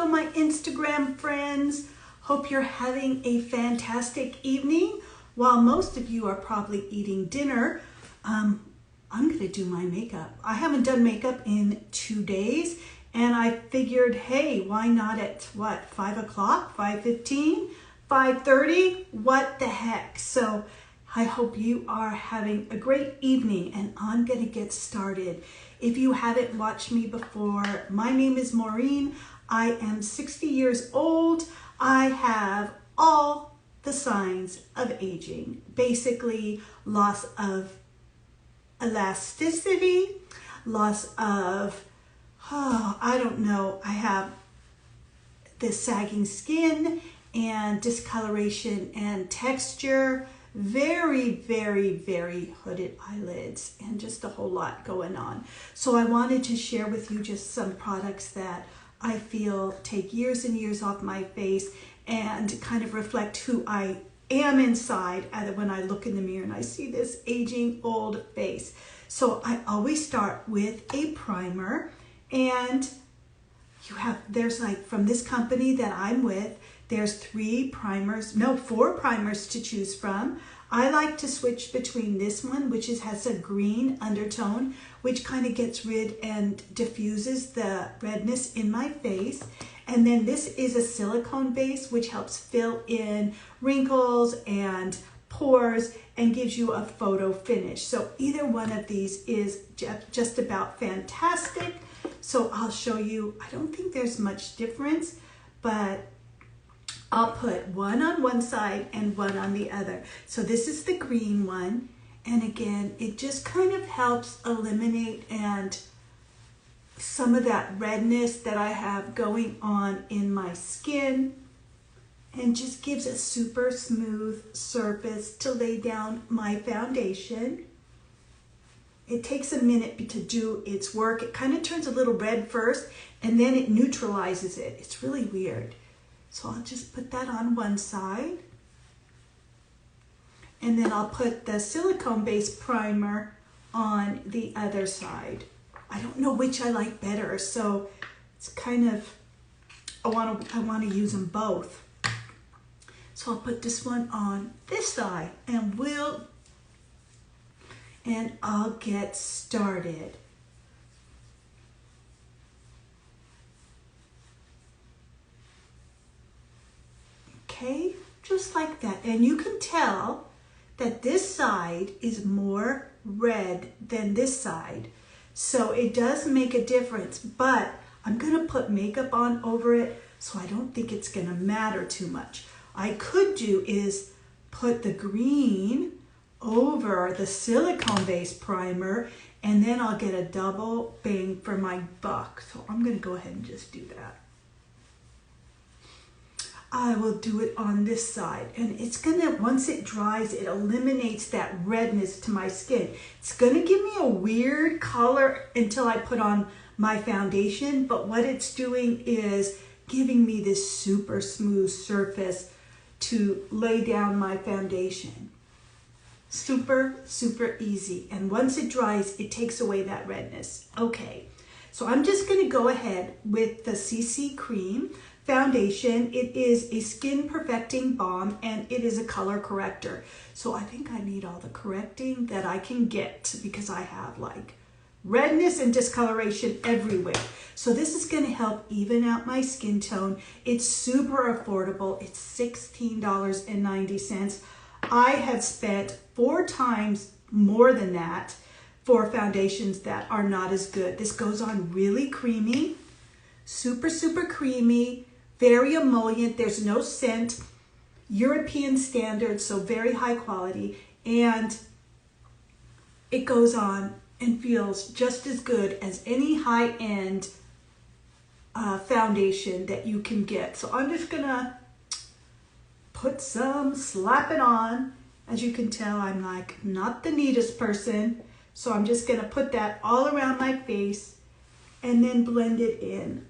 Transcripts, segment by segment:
my Instagram friends. Hope you're having a fantastic evening. While most of you are probably eating dinner, I'm going to do my makeup. I haven't done makeup in 2 days, and I figured, hey, why not at 5 o'clock, 5:15, 5:30? What the heck? So I hope you are having a great evening, and I'm going to get started. If you haven't watched me before, my name is Maureen. I am 60 years old. I have all the signs of aging. Basically, loss of elasticity, loss of, I don't know, I have the sagging skin and discoloration and texture, very, very, very hooded eyelids, and just a whole lot going on. So I wanted to share with you just some products that I feel take years and years off my face and kind of reflect who I am inside when I look in the mirror and I see this aging old face. So I always start with a primer, and there's like from this company that I'm with, there's 4 primers to choose from. I like to switch between this one, which has a green undertone, which kind of gets rid and diffuses the redness in my face. And then this is a silicone base, which helps fill in wrinkles and pores and gives you a photo finish. So either one of these is just about fantastic. So I'll show you, I don't think there's much difference, but I'll put one on one side and one on the other. So this is the green one. And again, it just kind of helps eliminate and some of that redness that I have going on in my skin, and just gives a super smooth surface to lay down my foundation. It takes a minute to do its work. It kind of turns a little red first, and then it neutralizes it. It's really weird. So I'll just put that on one side. And then I'll put the silicone-based primer on the other side. I don't know which I like better, so it's kind of, I want to use them both. So I'll put this one on this side, and I'll get started. Okay, just like that. And you can tell that this side is more red than this side. So it does make a difference, but I'm gonna put makeup on over it, so I don't think it's gonna matter too much. I could do is put the green over the silicone-based primer, and then I'll get a double bang for my buck. So I'm gonna go ahead and just do that. I will do it on this side, and it's gonna, once it dries, it eliminates that redness to my skin. It's gonna give me a weird color until I put on my foundation, but what it's doing is giving me this super smooth surface to lay down my foundation. Super, super easy. And once it dries, it takes away that redness. Okay, so I'm just gonna go ahead with the CC Cream foundation. It is a skin perfecting balm, and it is a color corrector. So I think I need all the correcting that I can get, because I have like redness and discoloration everywhere. So this is going to help even out my skin tone. It's super affordable. It's $16.90. I have spent 4 times more than that for foundations that are not as good. This goes on really creamy, super, super creamy, very emollient. There's no scent, European standard, so very high quality, and it goes on and feels just as good as any high-end foundation that you can get. So I'm just gonna slap it on. As you can tell, I'm like not the neatest person, so I'm just gonna put that all around my face and then blend it in.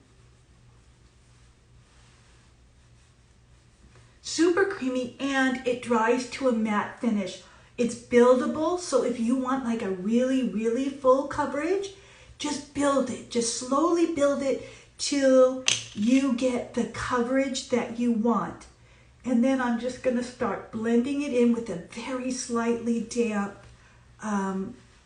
Super creamy, and it dries to a matte finish. It's buildable, so if you want like a really, really full coverage, just build it. Just slowly build it till you get the coverage that you want. And then I'm just going to start blending it in with a very slightly damp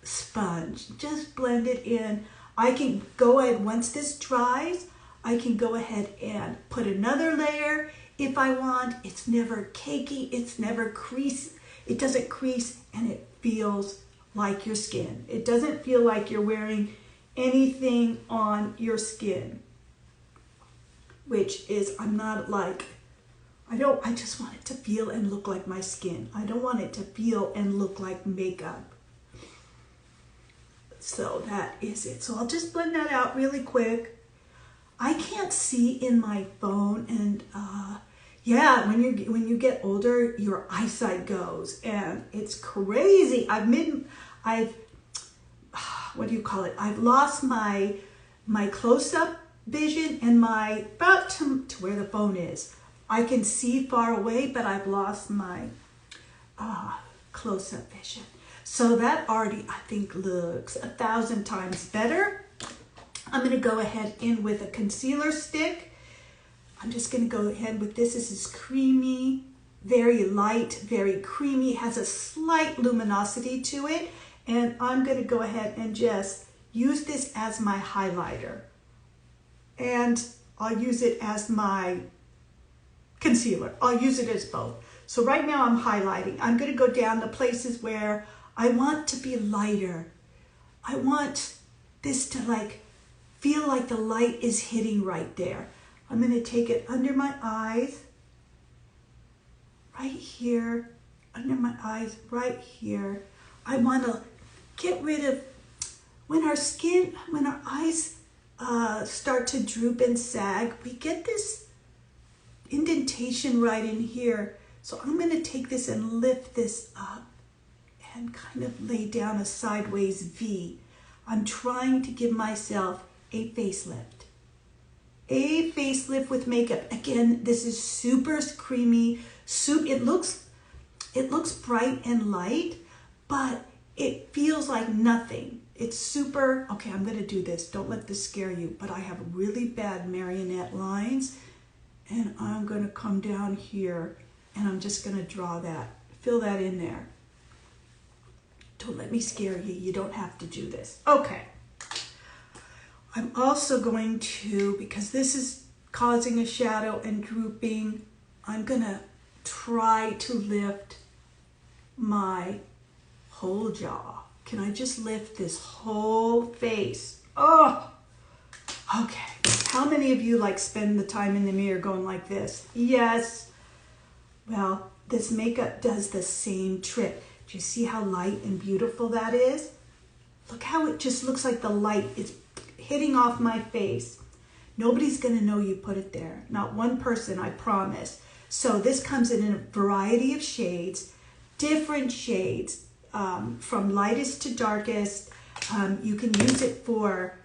sponge. Just blend it in. I can go ahead, once this dries, I can go ahead and put another layer if I want. It's never cakey, it's never crease. It doesn't crease, and it feels like your skin. It doesn't feel like you're wearing anything on your skin, which is, I'm not like, I just want it to feel and look like my skin. I don't want it to feel and look like makeup. So that is it. So I'll just blend that out really quick. I can't see in my phone, and yeah, when you get older, your eyesight goes, and it's crazy. What do you call it? I've lost my close-up vision and my about to where the phone is. I can see far away, but I've lost my close-up vision. So that already, I think, looks 1,000 times better. I'm going to go ahead in with a concealer stick. I'm just going to go ahead with this. This is creamy, very light, very creamy. It has a slight luminosity to it. And I'm going to go ahead and just use this as my highlighter. And I'll use it as my concealer. I'll use it as both. So right now I'm highlighting. I'm going to go down the places where I want to be lighter. I want this to like feel like the light is hitting right there. I'm going to take it under my eyes, right here, under my eyes, right here. I want to get rid of, when our eyes start to droop and sag, we get this indentation right in here. So I'm going to take this and lift this up and kind of lay down a sideways V. I'm trying to give myself a facelift. A facelift with makeup. Again, this is super creamy. It looks bright and light, but it feels like nothing. It's super, okay, I'm gonna do this. Don't let this scare you, but I have really bad marionette lines, and I'm gonna come down here and I'm just gonna draw that, fill that in there. Don't let me scare you. You don't have to do this. Okay. I'm also going to, because this is causing a shadow and drooping, I'm gonna try to lift my whole jaw. Can I just lift this whole face? Oh, okay. How many of you like spend the time in the mirror going like this? Yes. Well, this makeup does the same trick. Do you see how light and beautiful that is? Look how it just looks like the light is hitting off my face. Nobody's gonna know you put it there. Not one person, I promise. So this comes in a variety of shades, different shades, from lightest to darkest. You can use it for,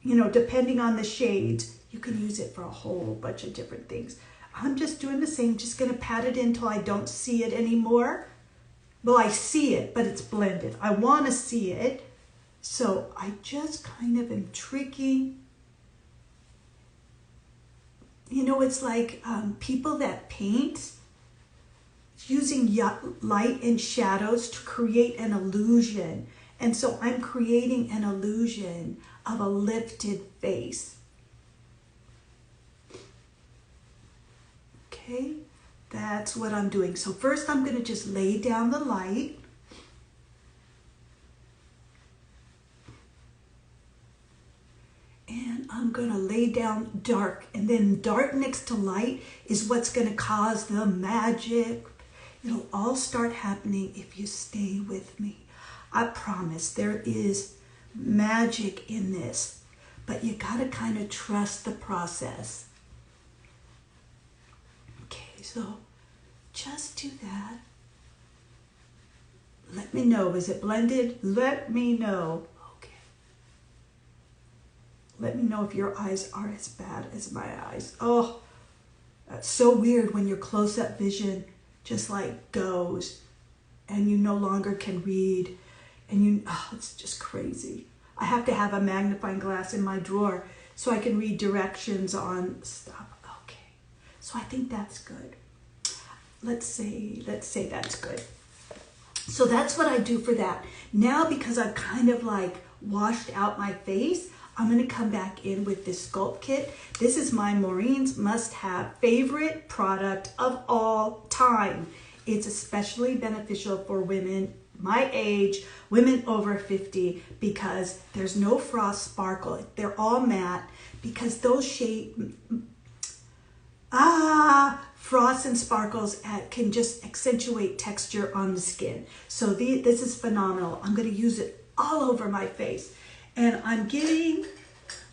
depending on the shades, you can use it for a whole bunch of different things. I'm just doing the same, just gonna pat it in until I don't see it anymore. Well, I see it, but it's blended. I wanna see it. So I just kind of am tricking. It's like people that paint, using light and shadows to create an illusion. And so I'm creating an illusion of a lifted face. Okay, that's what I'm doing. So first I'm going to just lay down the light. And I'm going to lay down dark. And then dark next to light is what's going to cause the magic. It'll all start happening if you stay with me. I promise there is magic in this, but you got to kind of trust the process. Okay, so just do that. Let me know. Is it blended? Let me know. Okay. Let me know if your eyes are as bad as my eyes. Oh, that's so weird when your close-up vision just like goes and you no longer can read, and it's just crazy. I have to have a magnifying glass in my drawer so I can read directions on stuff. Okay, so I think that's good. Let's say that's good. So that's what I do for that. Now, because I've kind of like washed out my face, I'm going to come back in with this Sculpt Kit. This is my Maureen's must-have favorite product of all time. It's especially beneficial for women my age, women over 50, because there's no frost sparkle. They're all matte, because those frost and sparkles can just accentuate texture on the skin. So this is phenomenal. I'm going to use it all over my face, and I'm giving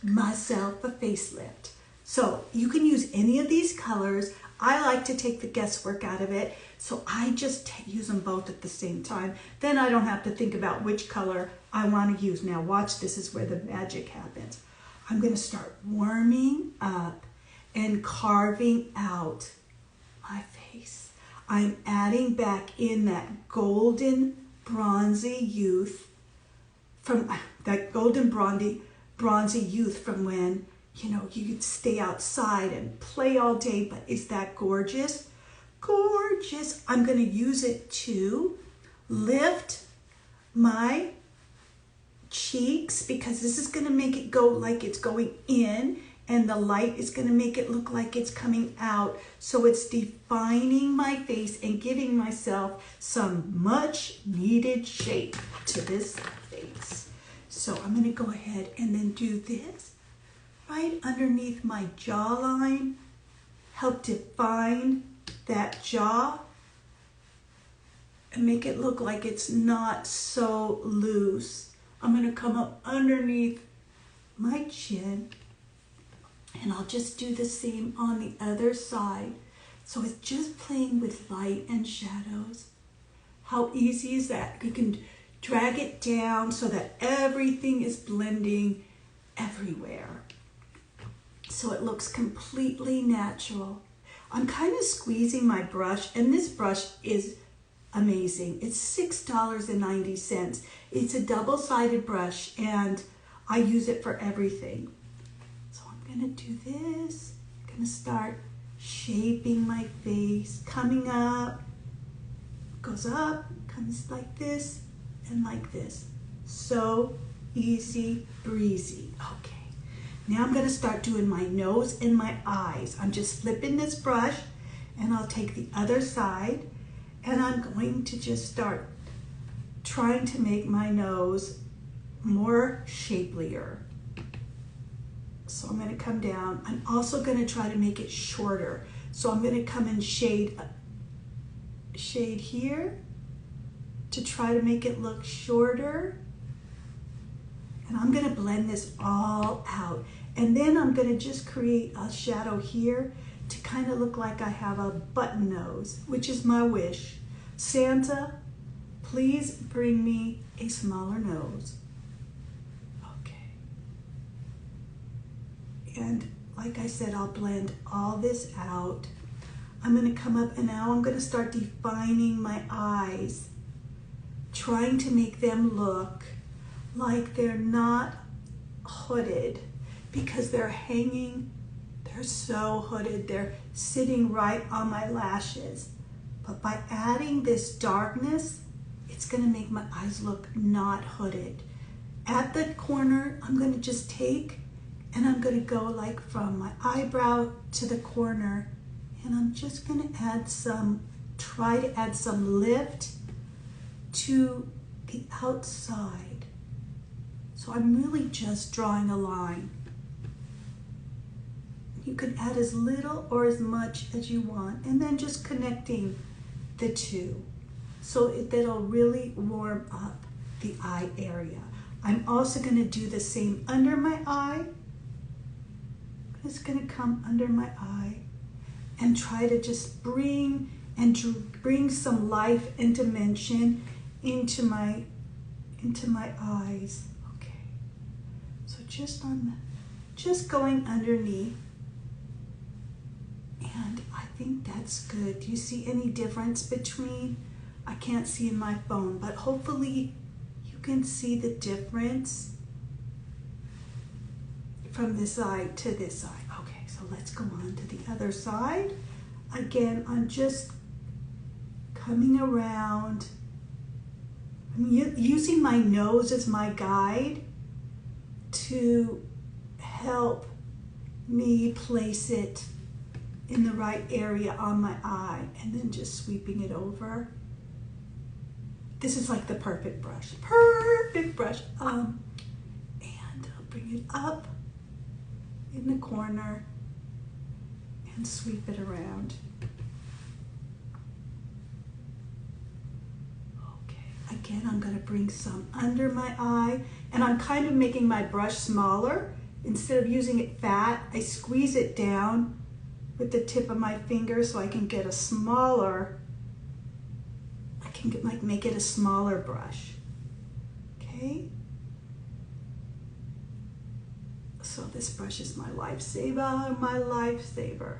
myself a facelift. So you can use any of these colors. I like to take the guesswork out of it, so I just use them both at the same time. Then I don't have to think about which color I want to use. Now watch, this is where the magic happens. I'm going to start warming up and carving out my face. I'm adding back in that golden bronzy youth from when, you know, you could stay outside and play all day. But is that gorgeous? Gorgeous. I'm going to use it to lift my cheeks, because this is going to make it go like it's going in, and the light is going to make it look like it's coming out. So it's defining my face and giving myself some much needed shape to this face. So I'm going to go ahead and then do this right underneath my jawline, help define that jaw and make it look like it's not so loose. I'm going to come up underneath my chin, and I'll just do the same on the other side. So it's just playing with light and shadows. How easy is that? You can drag it down so that everything is blending everywhere, so it looks completely natural. I'm kind of squeezing my brush, and this brush is amazing. It's $6.90. It's a double-sided brush, and I use it for everything. So I'm going to do this. I'm going to start shaping my face, coming up, goes up, comes like this, and like this. So easy breezy. Okay. Now I'm going to start doing my nose and my eyes. I'm just flipping this brush, and I'll take the other side, and I'm going to just start trying to make my nose more shapelier. So I'm going to come down. I'm also going to try to make it shorter. So I'm going to come and shade here to try to make it look shorter. And I'm going to blend this all out. And then I'm going to just create a shadow here to kind of look like I have a button nose, which is my wish. Santa, please bring me a smaller nose. Okay. And like I said, I'll blend all this out. I'm going to come up, and now I'm going to start defining my eyes, trying to make them look like they're not hooded, because they're hanging, they're so hooded, they're sitting right on my lashes. But by adding this darkness, it's going to make my eyes look not hooded. At the corner, I'm going to just take, and I'm going to go like from my eyebrow to the corner, and I'm just going to add try to add some lift to the outside. So I'm really just drawing a line. You can add as little or as much as you want, and then just connecting the two so that'll really warm up the eye area. I'm also going to do the same under my eye. I'm just going to come under my eye and try to just bring some life and dimension into my eyes. Okay, so just going underneath, and I think that's good. Do you see any difference between? I can't see in my phone, but hopefully you can see the difference from this side to this side. Okay, so let's go on to the other side. Again, I'm just coming around. I'm using my nose as my guide to help me place it in the right area on my eye, and then just sweeping it over. This is like the perfect brush. Perfect brush. And I'll bring it up in the corner and sweep it around. Okay, again, I'm gonna bring some under my eye, and I'm kind of making my brush smaller. Instead of using it fat, I squeeze it down with the tip of my finger so I can get a smaller, I can get, like, make it a smaller brush. Okay? So this brush is my lifesaver, my lifesaver.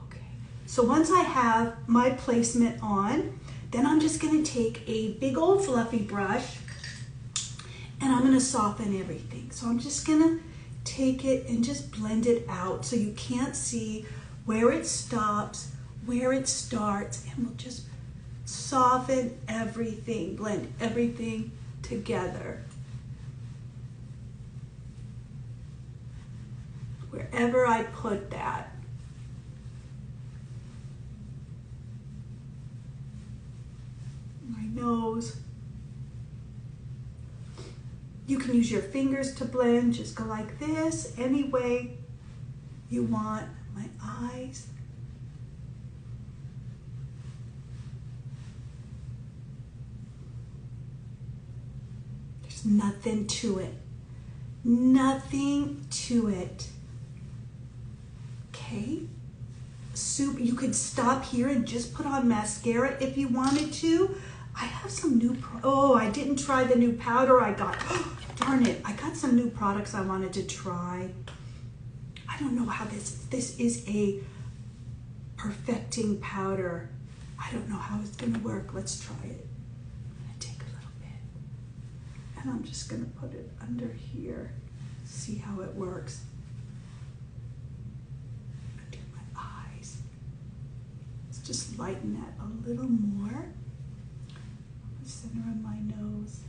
Okay. So once I have my placement on, then I'm just gonna take a big old fluffy brush and I'm gonna soften everything. So I'm just gonna take it and just blend it out so you can't see where it stops, where it starts, and we'll just soften everything, blend everything together. Wherever I put that. My nose. You can use your fingers to blend, just go like this, any way you want. My eyes. There's nothing to it. Nothing to it. Okay? You could stop here and just put on mascara if you wanted to. I have some new, I didn't try the new powder I got. Darn it, I got some new products I wanted to try. I don't know how this is a perfecting powder. I don't know how it's gonna work. Let's try it. I'm gonna take a little bit and I'm just gonna put it under here. See how it works. Under my eyes. Let's just lighten that a little more. Center of my nose.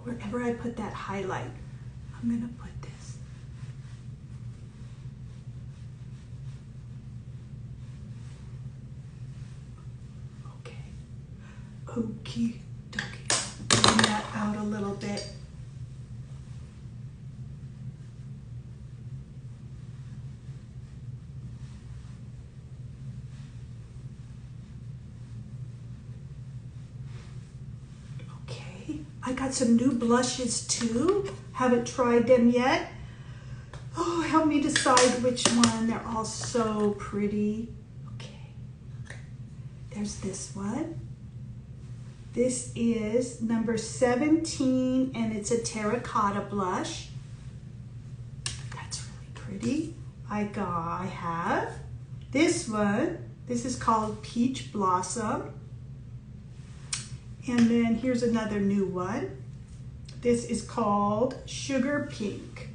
Wherever I put that highlight, I'm gonna put this. Okay. Okie dokie. Bring that out a little bit. I got some new blushes too. Haven't tried them yet. Oh, help me decide which one. They're all so pretty. Okay. There's this one. This is number 17 and it's a terracotta blush. That's really pretty. I have this one. This is called Peach Blossom. And then here's another new one. This is called Sugar Pink.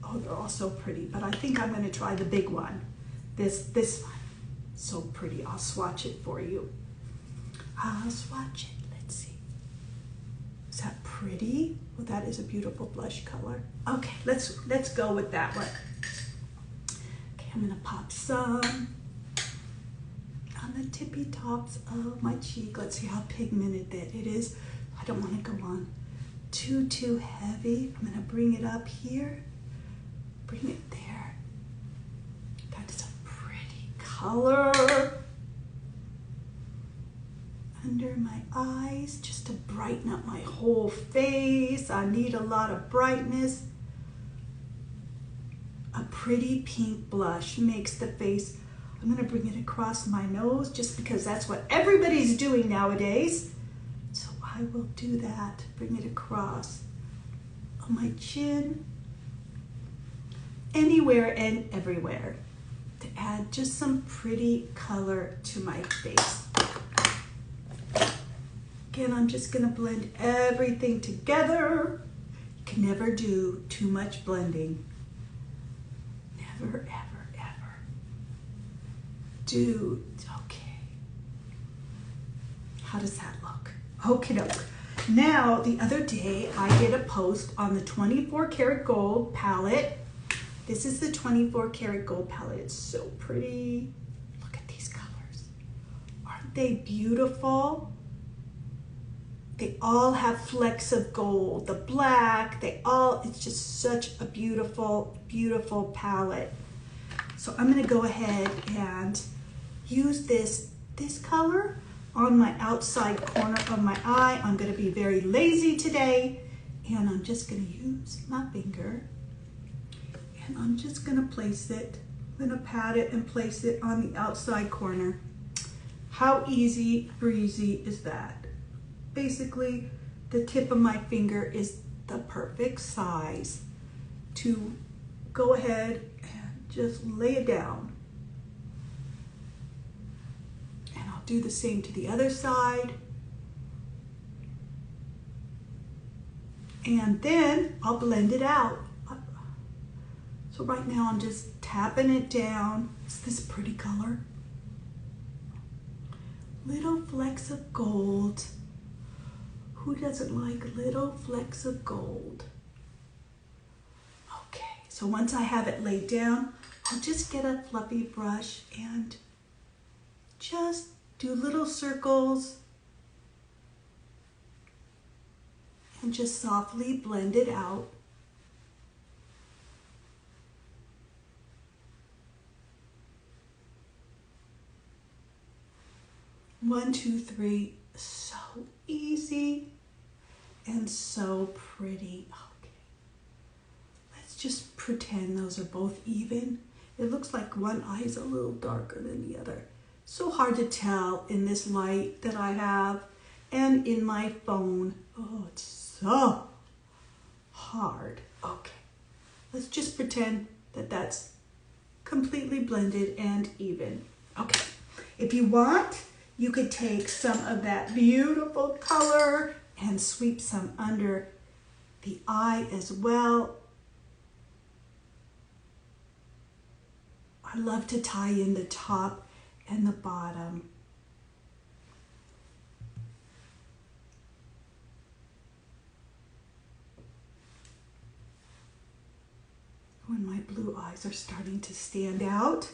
Oh, they're all so pretty, but I think I'm gonna try the big one. This one, so pretty. I'll swatch it for you. I'll swatch it, let's see. Is that pretty? Well, that is a beautiful blush color. Okay, let's go with that one. Okay, I'm gonna pop some on the tippy tops of my cheek. Let's see how pigmented that it is. I don't want to go on too heavy. I'm going to bring it up here, bring it there. That is a pretty color. Under my eyes, just to brighten up my whole face. I need a lot of brightness. A pretty pink blush makes the face. I'm gonna bring it across my nose just because that's what everybody's doing nowadays. So I will do that, bring it across on my chin, anywhere and everywhere, to add just some pretty color to my face. Again, I'm just gonna blend everything together. can never do too much blending. Never, ever, ever. Dude, okay. How does that look? Okay, doke. Now, the other day, I did a post on the 24 karat gold palette. This is the 24 karat gold palette. It's so pretty. Look at these colors. Aren't they beautiful? They all have flecks of gold. The black, it's just such a beautiful, beautiful palette. So I'm gonna go ahead and use this color on my outside corner of my eye. I'm gonna be very lazy today, and I'm just gonna use my finger, and I'm just gonna place it. I'm gonna pat it and place it on the outside corner. How easy breezy is that? Basically, the tip of my finger is the perfect size to go ahead and just lay it down. Do the same to the other side. And then I'll blend it out. So right now I'm just tapping it down. It's this pretty color. Little flecks of gold. Who doesn't like little flecks of gold? Okay, so once I have it laid down, I'll just get a fluffy brush and just do little circles and just softly blend it out. One, two, three. So easy and so pretty. Okay. Let's just pretend those are both even. It looks like one eye is a little darker than the other. So hard to tell in this light that I have and in my phone. Oh, it's so hard. Okay, let's just pretend that that's completely blended and even. Okay, if you want, you could take some of that beautiful color and sweep some under the eye as well. I love to tie in the top and the bottom. When my blue eyes are starting to stand out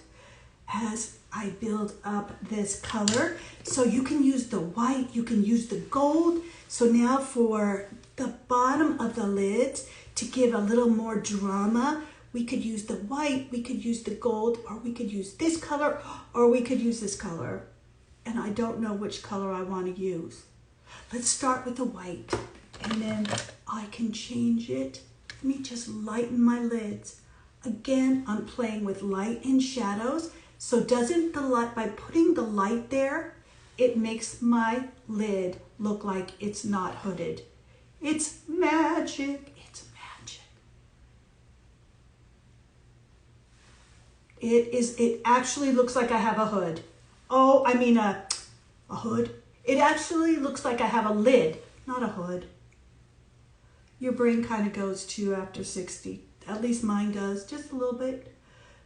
as I build up this color. So you can use the white, you can use the gold. So now for the bottom of the lids, to give a little more drama, we could use the white, we could use the gold, or we could use this color, or we could use this color. And I don't know which color I want to use. Let's start with the white, and then I can change it. Let me just lighten my lids. Again, I'm playing with light and shadows. So doesn't the light, by putting the light there, it makes my lid look like it's not hooded. It's magic. It actually looks like I have a hood. Oh, I mean a hood. It actually looks like I have a lid, not a hood. Your brain kind of goes to after 60. At least mine does, just a little bit.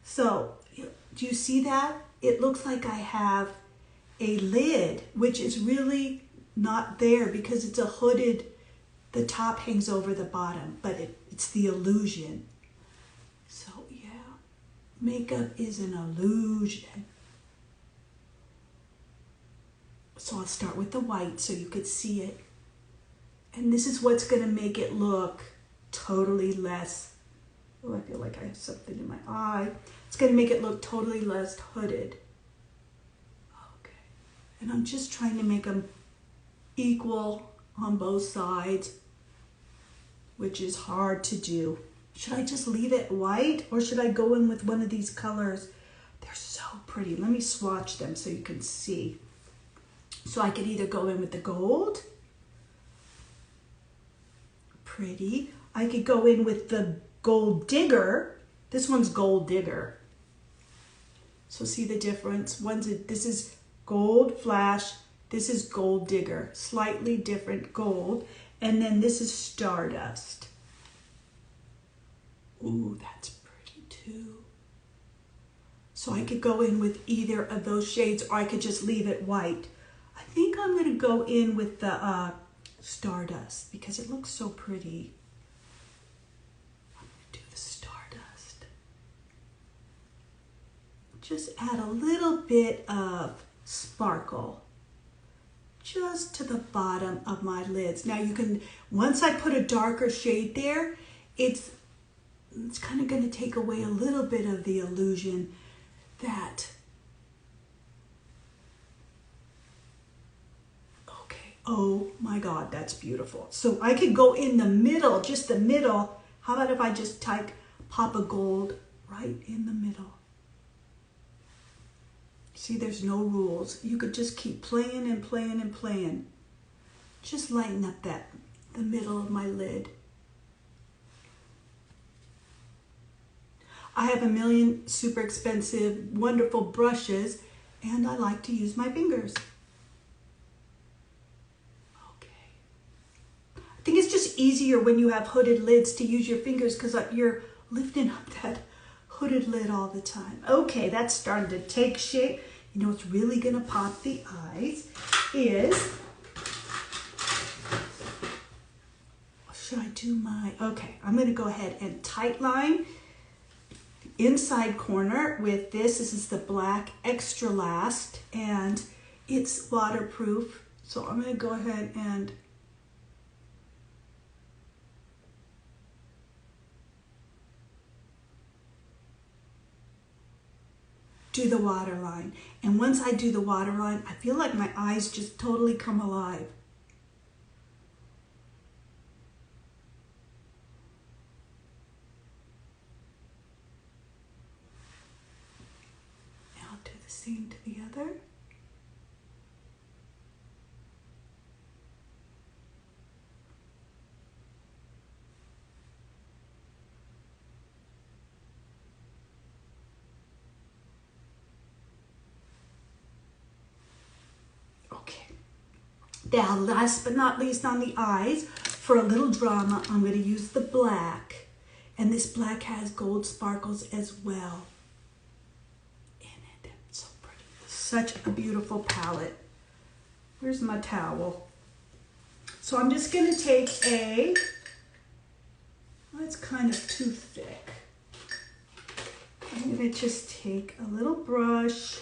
So, do you see that? It looks like I have a lid, which is really not there because it's a hooded, the top hangs over the bottom, but it's the illusion. So, makeup is an illusion. So I'll start with the white so you could see it. And this is what's going to make it look totally less, oh, I feel like I have something in my eye. It's going to make it look totally less hooded. Okay. And I'm just trying to make them equal on both sides, which is hard to do. Should I just leave it white or should I go in with one of these colors? They're so pretty. Let me swatch them so you can see. So I could either go in with the gold. Pretty. I could go in with the Gold Digger. This one's Gold Digger. So see the difference? This is Gold Flash. This is Gold Digger. Slightly different gold. And then this is Stardust. Ooh, that's pretty too. So I could go in with either of those shades, or I could just leave it white. I think I'm going to go in with the Stardust because it looks so pretty. I'm going to do the Stardust. Just add a little bit of sparkle just to the bottom of my lids. Now you can, once I put a darker shade there, it's kind of going to take away a little bit of the illusion that, okay, oh my God, that's beautiful. So I could go in the middle, just the middle. How about if I just pop a gold right in the middle? See, there's no rules. You could just keep playing and playing and playing. Just lighten up the middle of my lid. I have a million super expensive, wonderful brushes, and I like to use my fingers. Okay. I think it's just easier when you have hooded lids to use your fingers because you're lifting up that hooded lid all the time. Okay, that's starting to take shape. You know what's really gonna pop the eyes is, should I do okay, I'm gonna go ahead and tight line the inside corner with this. This is the black Extra Last, and it's waterproof. So I'm gonna go ahead and do the waterline. And once I do the waterline, I feel like my eyes just totally come alive. Now I'll do the same to the other. Now, last but not least on the eyes, for a little drama, I'm going to use the black. And this black has gold sparkles as well in it. So pretty. Such a beautiful palette. Where's my towel? So I'm just going to take it's kind of too thick. I'm going to just take a little brush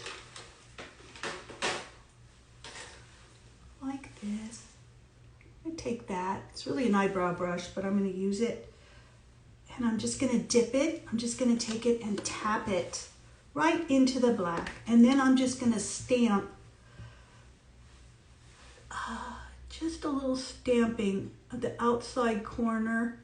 like this. I'm going to take that. It's really an eyebrow brush, but I'm going to use it. And I'm just going to dip it. I'm just going to take it and tap it right into the black. And then I'm just going to stamp just a little stamping of the outside corner.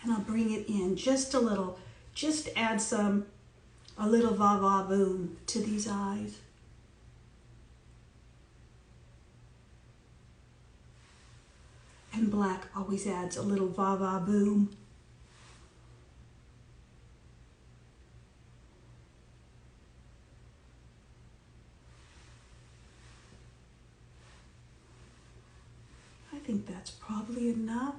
And I'll bring it in just a little. Just add a little va-va-boom to these eyes. And black always adds a little va-va-boom. I think that's probably enough.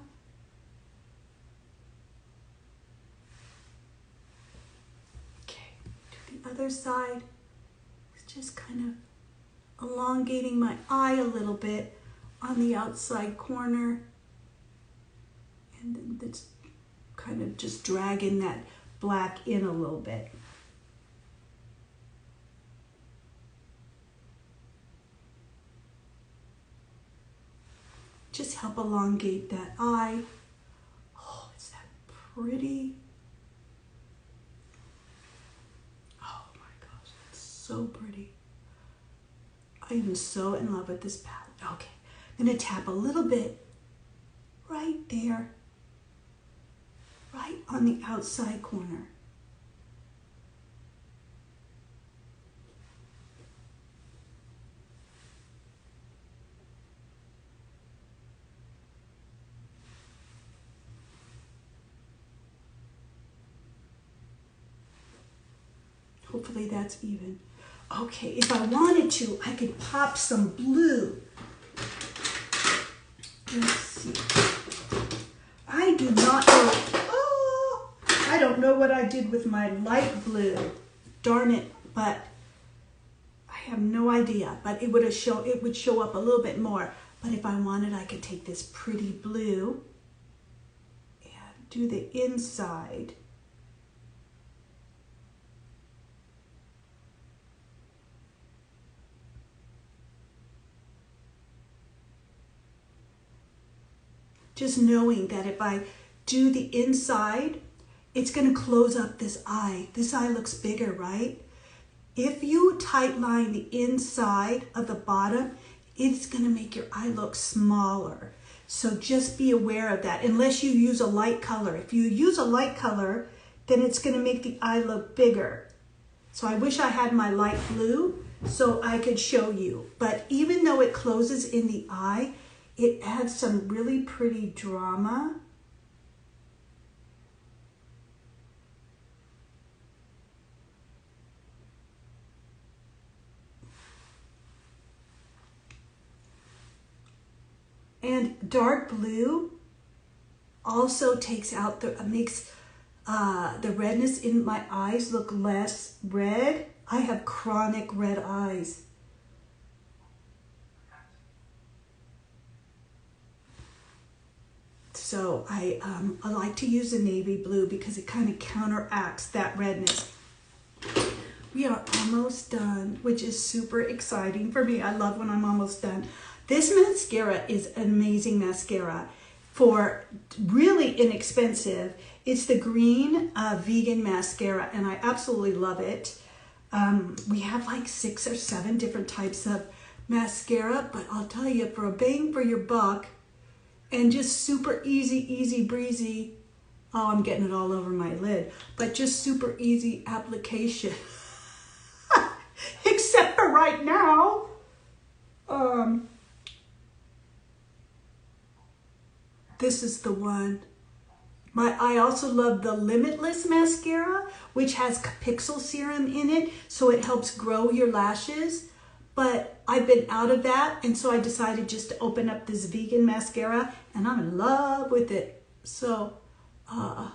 Okay, to the other side, it's just kind of elongating my eye a little bit on the outside corner, and then it's kind of just dragging that black in a little bit. Just help elongate that eye. Oh, is that pretty? Oh my gosh, that's so pretty. I am so in love with this palette. Okay, I'm gonna tap a little bit right there, right on the outside corner. Hopefully that's even. Okay, if I wanted to, I could pop some blue. Let's see. what I did with my light blue. Darn it, but I have no idea. But it would show up a little bit more. But if I wanted, I could take this pretty blue and do the inside. Just knowing that if I do the inside, it's going to close up this eye. This eye looks bigger, right? If you tight line the inside of the bottom, it's going to make your eye look smaller. So just be aware of that, unless you use a light color. If you use a light color, then it's going to make the eye look bigger. So I wish I had my light blue so I could show you. But even though it closes in the eye, it adds some really pretty drama. And dark blue also takes out makes the redness in my eyes look less red. I have chronic red eyes. So I like to use the navy blue because it kind of counteracts that redness. We are almost done, which is super exciting for me. I love when I'm almost done. This mascara is an amazing mascara for really inexpensive. It's the green vegan mascara, and I absolutely love it. We have like 6 or 7 different types of mascara, but I'll tell you, for a bang for your buck, and just super easy breezy. Oh, I'm getting it all over my lid, but just super easy application. Except for right now. This is the one. I also love the Limitless mascara, which has Pixel serum in it, so it helps grow your lashes. But I've been out of that, and so I decided just to open up this vegan mascara, and I'm in love with it. So, yeah,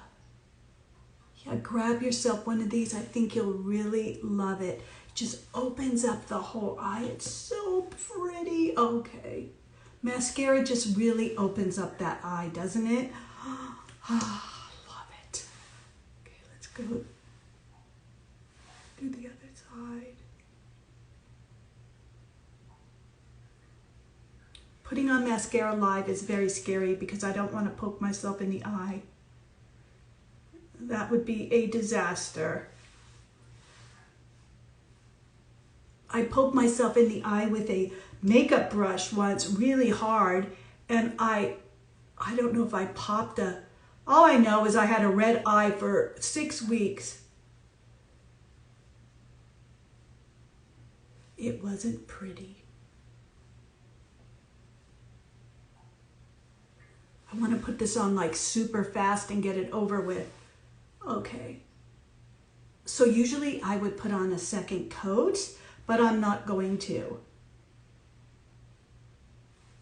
grab yourself one of these. I think you'll really love it. It just opens up the whole eye. It's so pretty. Okay. Mascara just really opens up that eye, doesn't it? Love it. Okay, let's go do the other side. Putting on mascara live is very scary because I don't want to poke myself in the eye. That would be a disaster. I poked myself in the eye with a makeup brush once really hard, and I don't know if I popped all I know is I had a red eye for 6 weeks. It wasn't pretty. I want to put this on like super fast and get it over with. Okay. So usually I would put on a second coat, but I'm not going to.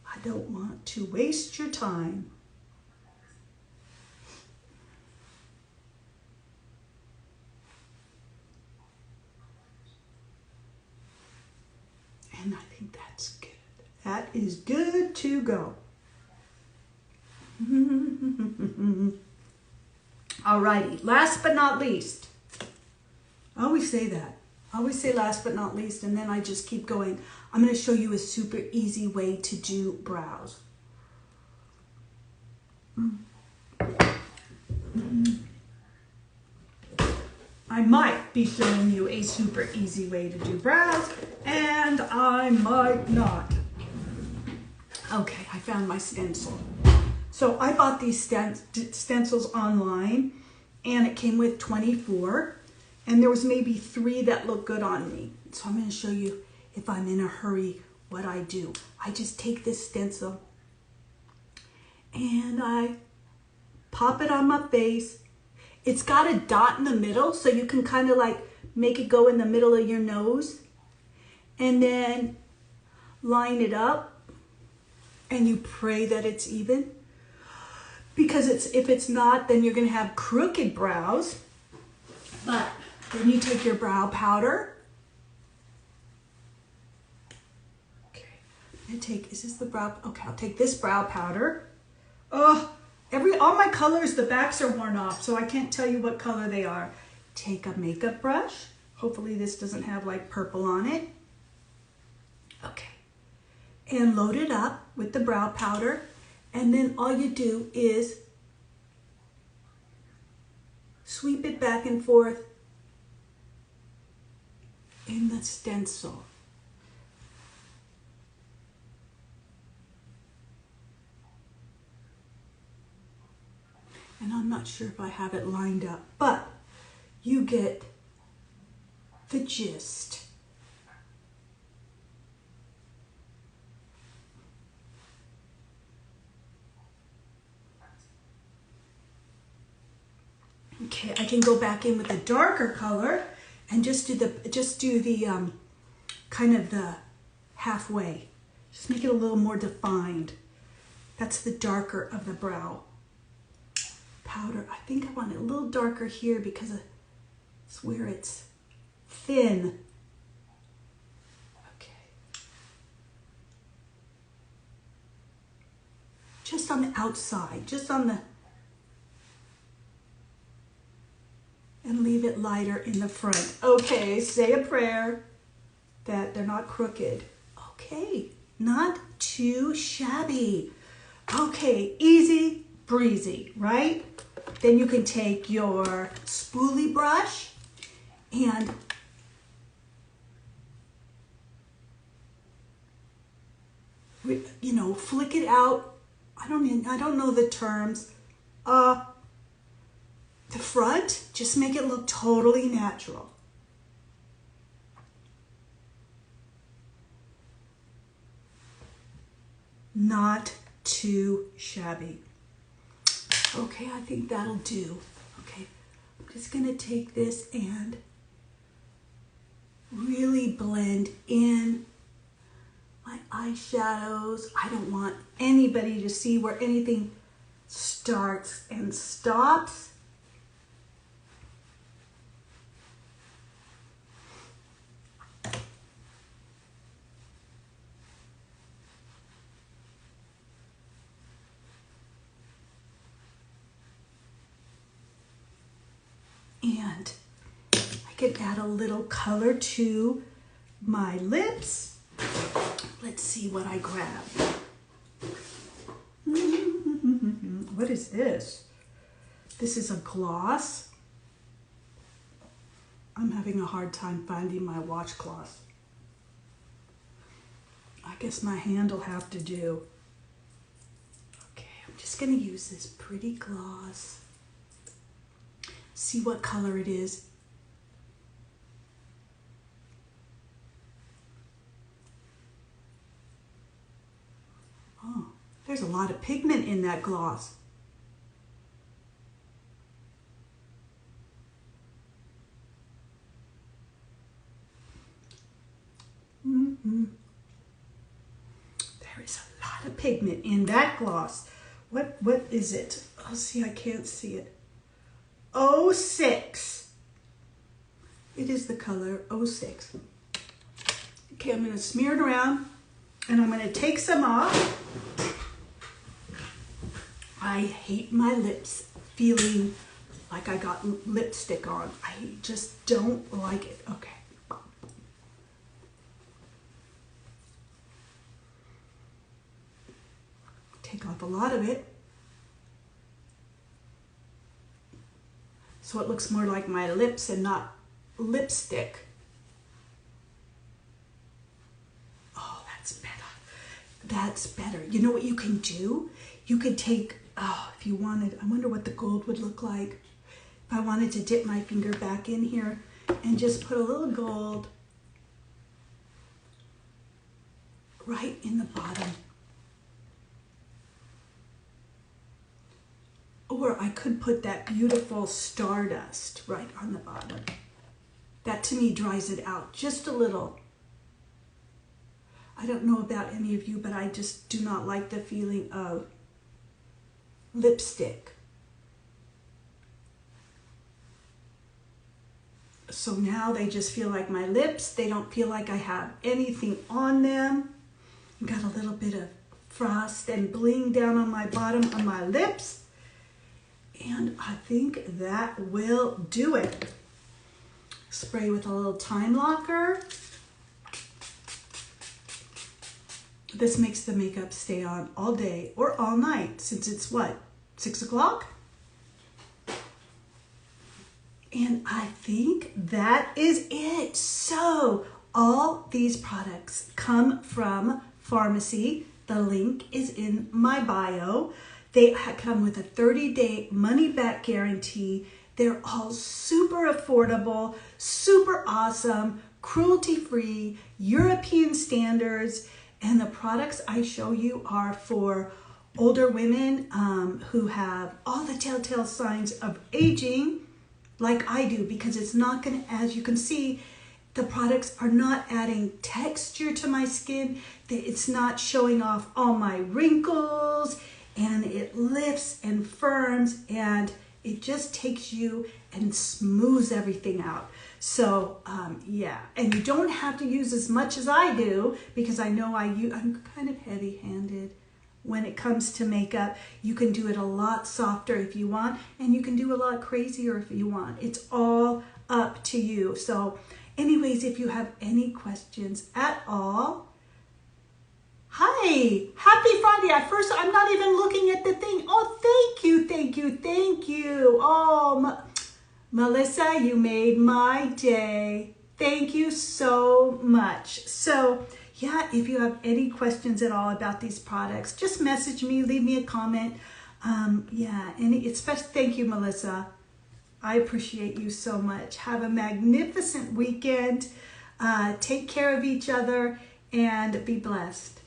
I don't want to waste your time. And I think that's good. That is good to go. Alrighty, last but not least. I always say that. I always say last but not least, and then I just keep going. I'm going to show you a super easy way to do brows. I might be showing you a super easy way to do brows, and I might not. Okay, I found my stencil. So I bought these stencils online, and it came with 24, and there was maybe 3 that looked good on me. So I'm going to show you, if I'm in a hurry, what I do. I just take this stencil, and I pop it on my face. It's got a dot in the middle, so you can kind of like make it go in the middle of your nose, and then line it up, and you pray that it's even. Because if it's not, then you're going to have crooked brows. But then you take your brow powder. Okay, I'm gonna take, is this the brow? Okay, I'll take this brow powder. Oh, all my colors, the backs are worn off, so I can't tell you what color they are. Take a makeup brush. Hopefully this doesn't have like purple on it. Okay. And load it up with the brow powder. And then all you do is sweep it back and forth in the stencil. And I'm not sure if I have it lined up, but you get the gist. Okay, I can go back in with a darker color and just do the kind of the halfway. Just make it a little more defined. That's the darker of the brow powder. I think I want it a little darker here because it's where it's thin. Okay. Just on the outside, just on the, and leave it lighter in the front. Okay, say a prayer that they're not crooked. Okay, not too shabby. Okay, easy breezy, right? Then you can take your spoolie brush and flick it out. I don't know the terms. The front, just make it look totally natural. Not too shabby. Okay, I think that'll do. Okay, I'm just gonna take this and really blend in my eyeshadows. I don't want anybody to see where anything starts and stops. And I can add a little color to my lips. Let's see what I grab. What is this? This is a gloss. I'm having a hard time finding my washcloth. I guess my hand will have to do. Okay, I'm just gonna use this pretty gloss. See what color it is. Oh, there's a lot of pigment in that gloss. There is a lot of pigment in that gloss. What is it? Oh, see, I can't see it. 06. It is the color 06. Okay, I'm going to smear it around and I'm going to take some off. I hate my lips feeling like I got lipstick on. I just don't like it. Okay. Take off a lot of it. So it looks more like my lips and not lipstick. Oh, that's better. That's better. You know what you can do? You could take, if you wanted, I wonder what the gold would look like. If I wanted to dip my finger back in here and just put a little gold right in the bottom. Or I could put that beautiful stardust right on the bottom. That to me dries it out just a little. I don't know about any of you, but I just do not like the feeling of lipstick. So now they just feel like my lips. They don't feel like I have anything on them. I've got a little bit of frost and bling down on my bottom of my lips. And I think that will do it. Spray with a little time locker. This makes the makeup stay on all day or all night, since it's what, 6 o'clock? And I think that is it. So all these products come from Farmacy. The link is in my bio. They come with a 30-day money-back guarantee. They're all super affordable, super awesome, cruelty-free, European standards. And the products I show you are for older women who have all the telltale signs of aging, like I do, because it's not going to, as you can see, the products are not adding texture to my skin. It's not showing off all my wrinkles, and it lifts and firms, and it just takes you and smooths everything out. So yeah, and you don't have to use as much as I do, because I know I'm kind of heavy-handed when it comes to makeup. You can do it a lot softer if you want, and you can do a lot crazier if you want. It's all up to you. So anyways, if you have any questions at all, hi, happy Friday. I'm not even looking at the thing. Oh, thank you, thank you, thank you. Oh, Melissa, you made my day. Thank you so much. So yeah, if you have any questions at all about these products, just message me, leave me a comment. Yeah, and especially thank you, Melissa. I appreciate you so much. Have a magnificent weekend. Take care of each other and be blessed.